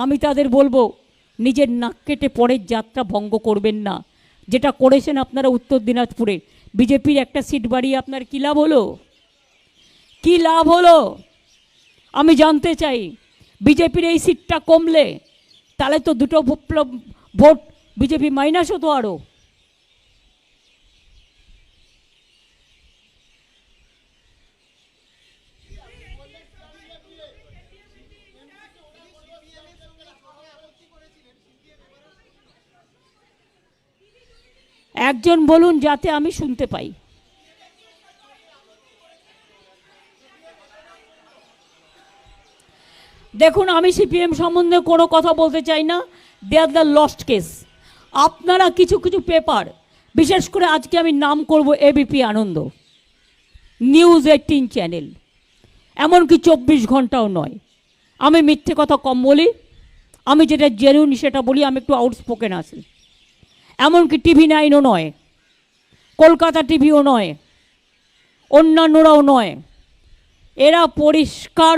আমি তাদের বলবো, নিজের নাক কেটে পরের যাত্রা ভঙ্গ করবেন না। যেটা করেছেন আপনারা উত্তর দিনাজপুরে, বিজেপির একটা সিট বাড়িয়ে আপনার কী লাভ হলো? কী লাভ হলো আমি জানতে চাই। বিজেপির এই সিটটা কমলে তাহলে তো দুটো ভোট বিজেপি মাইনাস হতো আরও। একজন বলুন যাতে আমি শুনতে পাই। দেখুন, আমি সিপিএম সম্বন্ধে কোনো কথা বলতে চাই না। দে আর দ্য লস্ট কেস। আপনারা কিছু কিছু পেপার, বিশেষ করে আজকে আমি নাম করব এবিপি আনন্দ, নিউজ 18 চ্যানেল, এমনকি 24 ঘন্টাও নয়। আমি মিথ্যে কথা কম বলি, আমি যেটা জেনুইন সেটা বলি। আমি একটু আউটস্পোকেন আছি। এমনকি টিভি 9ও নয়, কলকাতা টিভিও নয়, অন্যান্যরাও নয়। এরা পরিষ্কার